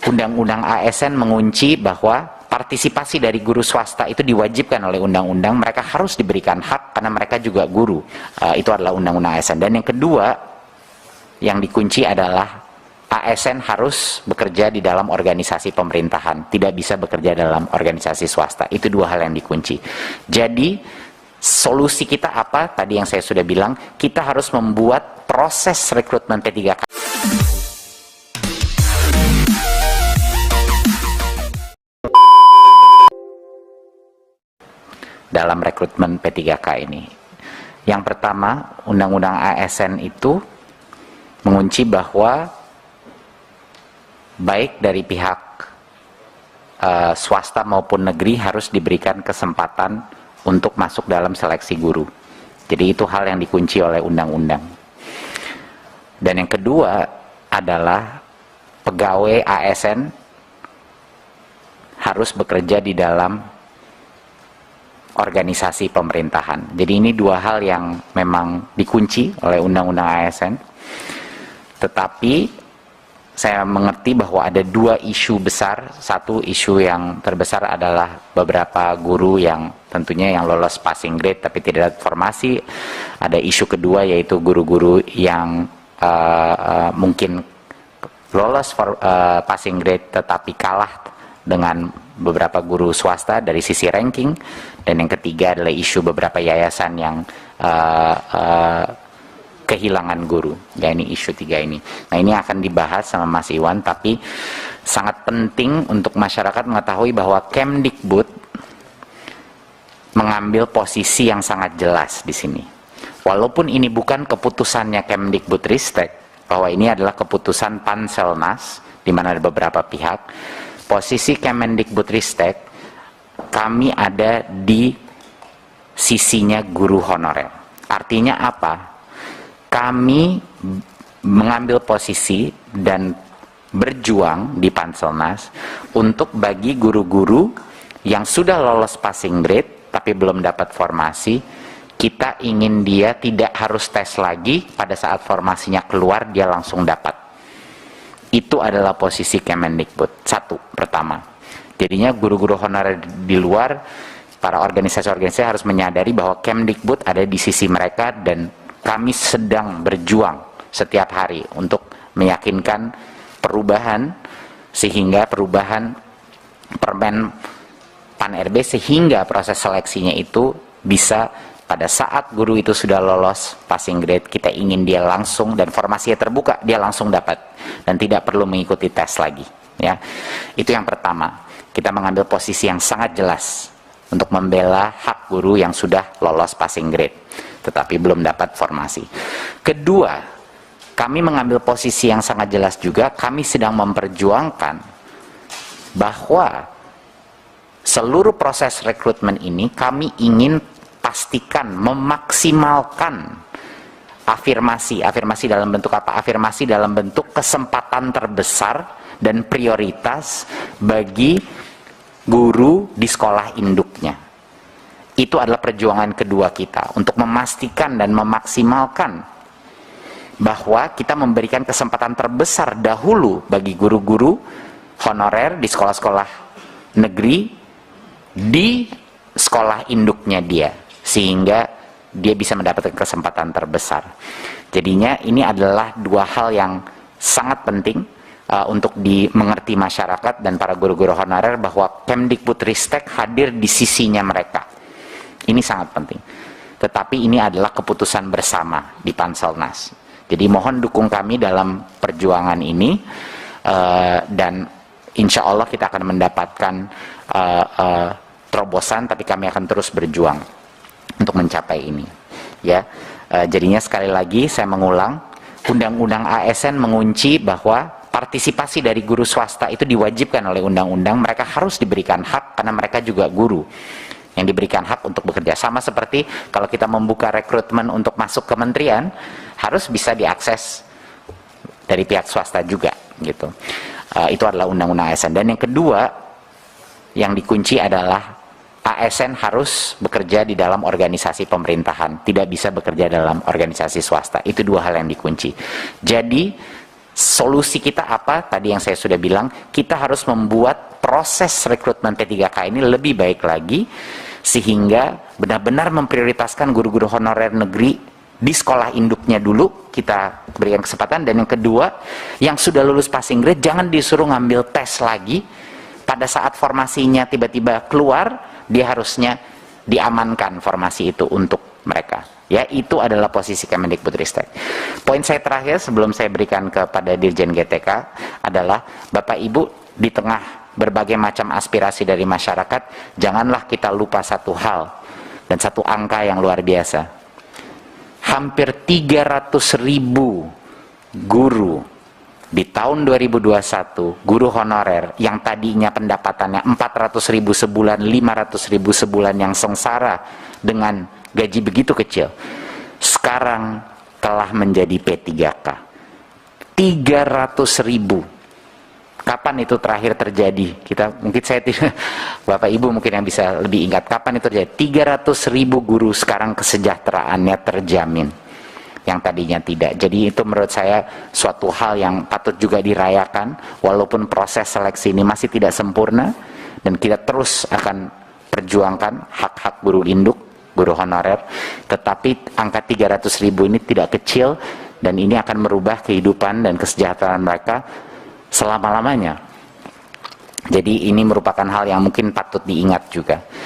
Undang-undang ASN mengunci bahwa partisipasi dari guru swasta itu diwajibkan oleh undang-undang, mereka harus diberikan hak karena mereka juga guru. Itu adalah undang-undang ASN. Dan yang kedua yang dikunci adalah ASN harus bekerja di dalam organisasi pemerintahan, tidak bisa bekerja dalam organisasi swasta. Itu dua hal yang dikunci. Jadi solusi kita apa? Tadi yang saya sudah bilang, kita harus membuat proses rekrutmen P3K dalam rekrutmen P3K ini. Yang pertama, Undang-Undang ASN itu mengunci bahwa baik dari pihak swasta maupun negeri harus diberikan kesempatan untuk masuk dalam seleksi guru. Jadi itu hal yang dikunci oleh undang-undang. Dan yang kedua adalah pegawai ASN harus bekerja di dalam organisasi pemerintahan. Jadi ini dua hal yang memang dikunci oleh undang-undang ASN. Tetapi saya mengerti bahwa ada dua isu besar. Satu isu yang terbesar adalah beberapa guru yang tentunya yang lolos passing grade tapi tidak ada formasi. Ada isu kedua yaitu guru-guru yang mungkin lolos passing grade tetapi kalah dengan beberapa guru swasta dari sisi ranking. Dan yang ketiga adalah isu beberapa yayasan yang kehilangan guru. Ya, ini isu tiga ini. Nah, ini akan dibahas sama Mas Iwan, tapi sangat penting untuk masyarakat mengetahui bahwa Kemdikbud mengambil posisi yang sangat jelas di sini. Walaupun ini bukan keputusannya Kemdikbudristek, bahwa ini adalah keputusan Panselnas, di mana ada beberapa pihak, posisi Kemendikbudristek, kami ada di sisinya guru honorer. Artinya apa? Kami mengambil posisi dan berjuang di Panselnas untuk bagi guru-guru yang sudah lolos passing grade tapi belum dapat formasi, kita ingin dia tidak harus tes lagi, pada saat formasinya keluar dia langsung dapat. Itu adalah posisi Kemendikbud. Satu, pertama. Jadinya guru-guru honorer di luar, para organisasi-organisasi harus menyadari bahwa Kemdikbud ada di sisi mereka dan kami sedang berjuang setiap hari untuk meyakinkan perubahan, sehingga perubahan Permen Pan-RB sehingga proses seleksinya itu bisa pada saat guru itu sudah lolos passing grade, kita ingin dia langsung dan formasinya terbuka, dia langsung dapat dan tidak perlu mengikuti tes lagi. Ya, itu yang pertama. Kita mengambil posisi yang sangat jelas untuk membela hak guru yang sudah lolos passing grade, tetapi belum dapat formasi. Kedua, kami mengambil posisi yang sangat jelas juga. Kami sedang memperjuangkan bahwa seluruh proses rekrutmen ini kami ingin pastikan memaksimalkan afirmasi dalam bentuk apa? Afirmasi dalam bentuk kesempatan terbesar dan prioritas bagi guru di sekolah induknya. Itu adalah perjuangan kedua kita untuk memastikan dan memaksimalkan bahwa kita memberikan kesempatan terbesar dahulu bagi guru-guru honorer di sekolah-sekolah negeri di sekolah induknya dia, sehingga dia bisa mendapatkan kesempatan terbesar. Jadinya ini adalah dua hal yang sangat penting untuk dimengerti masyarakat dan para guru-guru honorer, bahwa Kemdikbudristek hadir di sisinya mereka. Ini sangat penting. Tetapi ini adalah keputusan bersama di Panselnas. Jadi mohon dukung kami dalam perjuangan ini, dan insya Allah kita akan mendapatkan terobosan, tapi kami akan terus berjuang untuk mencapai ini. Ya, jadinya sekali lagi saya mengulang, Undang-Undang ASN mengunci bahwa partisipasi dari guru swasta itu diwajibkan oleh undang-undang. Mereka harus diberikan hak karena mereka juga guru yang diberikan hak untuk bekerja. Sama seperti kalau kita membuka rekrutmen untuk masuk kementerian, harus bisa diakses dari pihak swasta juga, gitu. Itu adalah undang-undang ASN. Dan yang kedua yang dikunci adalah ASN harus bekerja di dalam organisasi pemerintahan, tidak bisa bekerja dalam organisasi swasta. Itu dua hal yang dikunci. Jadi Solusi kita apa? Tadi yang saya sudah bilang, kita harus membuat proses rekrutmen P3K ini lebih baik lagi, sehingga benar-benar memprioritaskan guru-guru honorer negeri di sekolah induknya dulu, kita berikan kesempatan. Dan yang kedua, yang sudah lulus passing grade jangan disuruh ngambil tes lagi. Pada saat formasinya tiba-tiba keluar, dia harusnya diamankan formasi itu untuk mereka. Ya, itu adalah posisi Kemendikbudristek. Poin saya terakhir sebelum saya berikan kepada Dirjen GTK adalah, Bapak Ibu, di tengah berbagai macam aspirasi dari masyarakat, janganlah kita lupa satu hal dan satu angka yang luar biasa. Hampir 300.000 guru di tahun 2021, guru honorer yang tadinya pendapatannya 400.000 sebulan, 500.000 sebulan, yang sengsara dengan gaji begitu kecil, sekarang telah menjadi P3K. 300.000. Kapan itu terakhir terjadi? Mungkin saya tidak, Bapak Ibu mungkin yang bisa lebih ingat, kapan itu terjadi? 300.000 guru sekarang kesejahteraannya terjamin, yang tadinya tidak. Jadi itu menurut saya suatu hal yang patut juga dirayakan, walaupun proses seleksi ini masih tidak sempurna, dan kita terus akan perjuangkan hak-hak guru induk, guru honorer, tetapi angka 300.000 ini tidak kecil, dan ini akan merubah kehidupan dan kesejahteraan mereka selama-lamanya. Jadi ini merupakan hal yang mungkin patut diingat juga.